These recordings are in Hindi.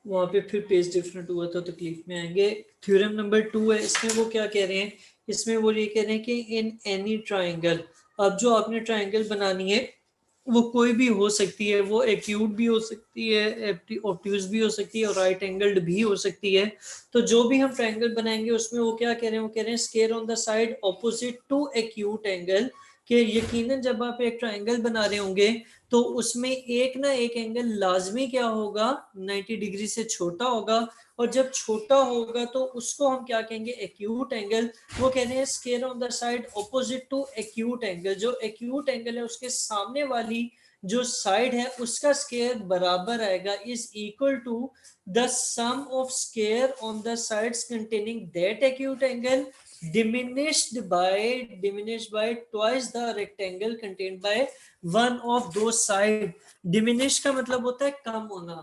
वहाँ पे फिर पेज डिफरेंट हुआ तो तकलीफ में आएंगे। थ्योरम नंबर 2 है, इसमें वो क्या कह रहे हैं, इसमें वो ये कह रहे हैं कि इन एनी ट्राइंगल, अब जो आपने ट्राइंगल बनानी है वो कोई भी हो सकती है, वो एक्यूट भी हो सकती है, ऑब्ट्यूज भी हो सकती है और राइट एंगल्ड भी हो सकती है। तो जो भी हम ट्राइंगल बनाएंगे उसमें वो क्या कह रहे हैं, वो कह रहे हैं square on the side opposite to acute angle, कि यकीनन जब आप एक ट्राइंगल बना रहे होंगे तो उसमें एक ना एक एंगल लाजमी क्या होगा, 90 डिग्री से छोटा होगा, और जब छोटा होगा तो उसको हम क्या कहेंगे, एक्यूट एंगल। वो कह रहे हैं square on the side opposite to acute angle, जो एक्यूट एंगल है उसके सामने वाली जो साइड है उसका स्केयर बराबर आएगा, is equal to the sum of square on the sides containing that acute angle diminished by twice the rectangle contained by one of those side। Diminish का मतलब होता है कम होना,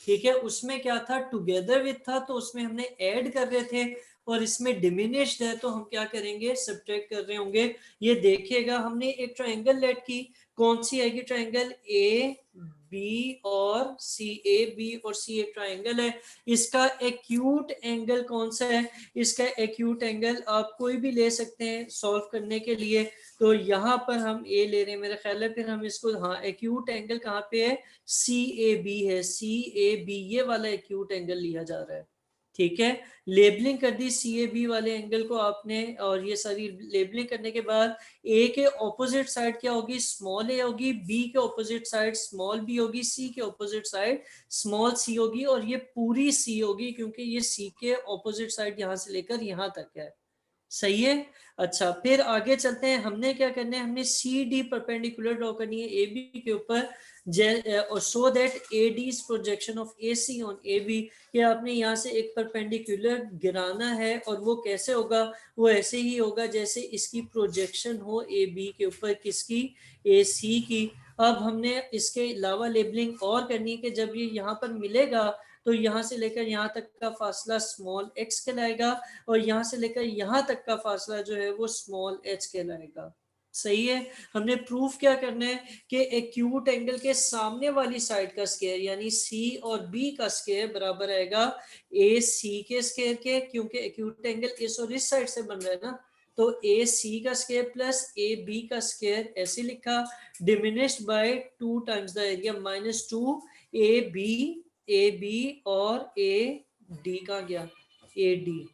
ठीक है। उसमें क्या था, टुगेदर विथ था तो उसमें हमने ऐड कर रहे थे, और इसमें डिमिनिश्ड है तो हम क्या करेंगे, सब्ट्रैक्ट कर रहे होंगे। ये देखिएगा हमने एक ट्रायंगल लेट की, कौन सी आएगी, ट्रायंगल ए बी और सी, ए बी और सी एक ट्रायंगल है। इसका एक्यूट एंगल कौन सा है, इसका एक्यूट एंगल आप कोई भी ले सकते हैं सॉल्व करने के लिए। तो यहाँ पर हम ए ले रहे हैं मेरा ख्याल है, फिर हम इसको, हाँ एक्यूट एंगल कहाँ पे है, सी ए बी है, सी ए बी ये वाला एक्यूट एंगल लिया जा रहा है, ठीक है। लेबलिंग कर दी सी ए बी वाले एंगल को आपने, और ये सारी लेबलिंग करने के बाद ए के ऑपोजिट साइड क्या होगी, स्मॉल ए होगी, बी के ऑपोजिट साइड स्मॉल बी होगी, सी के ऑपोजिट साइड स्मॉल सी होगी, और ये पूरी सी होगी क्योंकि ये सी के ऑपोजिट साइड यहां से लेकर यहां तक है, सही है। अच्छा फिर आगे चलते हैं, हमने क्या करना है, हमने सी डी परपेंडिकुलर ड्रॉ करनी है ए बी के ऊपर, so that A D is projection of A C on A B, कि आपने यहाँ से एक परपेंडिकुलर गिराना है, और वो कैसे होगा, वो ऐसे ही होगा जैसे इसकी प्रोजेक्शन हो ए बी के ऊपर, किसकी, ए सी की। अब हमने इसके अलावा लेबलिंग और करनी है कि जब ये यहाँ पर मिलेगा तो यहाँ से लेकर यहाँ तक का फासला स्मॉल एक्स कहलाएगा, और यहाँ से लेकर यहाँ तक का फासला जो है वो स्मॉल एच कहलाएगा, सही है। हमने प्रूफ क्या करना है कि एक्यूट एंगल के सामने वाली साइड का स्केयर यानी सी और बी का स्केयर बराबर आएगा ए सी के स्केयर के, क्योंकि एक्यूट एंगल इस और इस साइड से बन रहा है ना, तो ए सी का स्केयर प्लस ए बी का स्केयर, ऐसे लिखा, diminished by 2 times the area -2 A B और ए डी का गया, ए डी,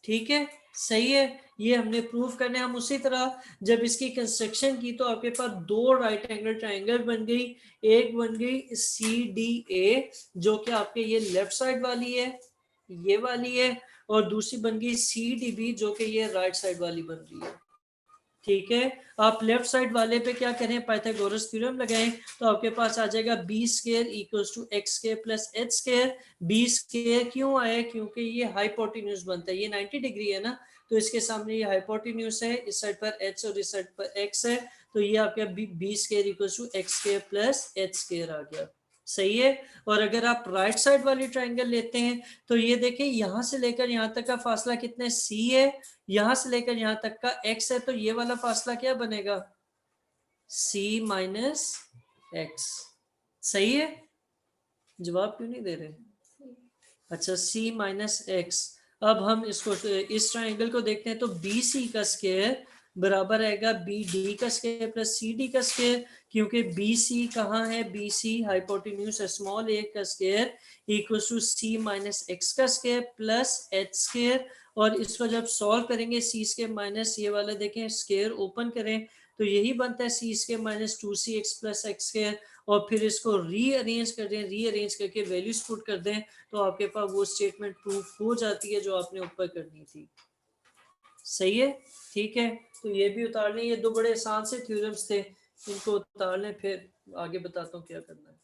ठीक है, सही है। ये हमने प्रूव करने, हम उसी तरह जब इसकी कंस्ट्रक्शन की तो आपके पास दो राइट एंगल ट्राइंगल बन गई, एक बन गई सी डी ए जो कि आपके ये लेफ्ट साइड वाली है, ये वाली है, और दूसरी बन गई सी डी बी जो कि ये राइट साइड वाली बन रही है, ठीक है। आप लेफ्ट साइड वाले पे क्या करें, पाइथागोरस थ्योरम लगाएं तो आपके पास आ जाएगा B square equals to x square plus H square. B square क्यों आया, क्योंकि ये हाइपोटेन्यूज बनता है, ये 90 डिग्री है ना, तो इसके सामने ये हाइपोटेन्यूज है, इस साइड पर एच और इस साइड पर एक्स है, तो ये आपका B square equals to x square plus H square आ गया, सही है। और अगर आप राइट साइड वाली ट्राइंगल लेते हैं तो ये देखिए यहां से लेकर यहां तक का फासला कितना सी है, यहां से लेकर यहां तक का x है, तो ये वाला फासला क्या बनेगा, c माइनस एक्स, सही है। जवाब क्यों नहीं दे रहे, अच्छा c माइनस एक्स। अब हम इसको इस ट्राइंगल को देखते हैं तो बी सी का स्क्वायर बराबर आएगा बी डी का स्क्वायर प्लस सी डी का स्क्वायर, क्योंकि बी सी कहाँ है, बी सी हाइपोटेन्यूज है, स्मॉल ए का square equal to c minus x का स्क्वायर प्लस एच स्क्वायर। और इसको जब सॉल्व करेंगे सी स्क्वायर माइनस ये वाला देखें स्क्वायर ओपन करें तो यही बनता है C square minus 2cx plus X square, और फिर इसको रीअरेंज कर दें, रीअरेंज करके वैल्यूज पुट कर दें तो आपके पास वो स्टेटमेंट प्रूफ हो जाती है जो आपने ऊपर करनी थी, सही है, ठीक है। तो ये भी उतार लें, ये दो बड़े आसान से थ्योरम्स थे, इनको उतार लें, फिर आगे बताता हूँ क्या करना है।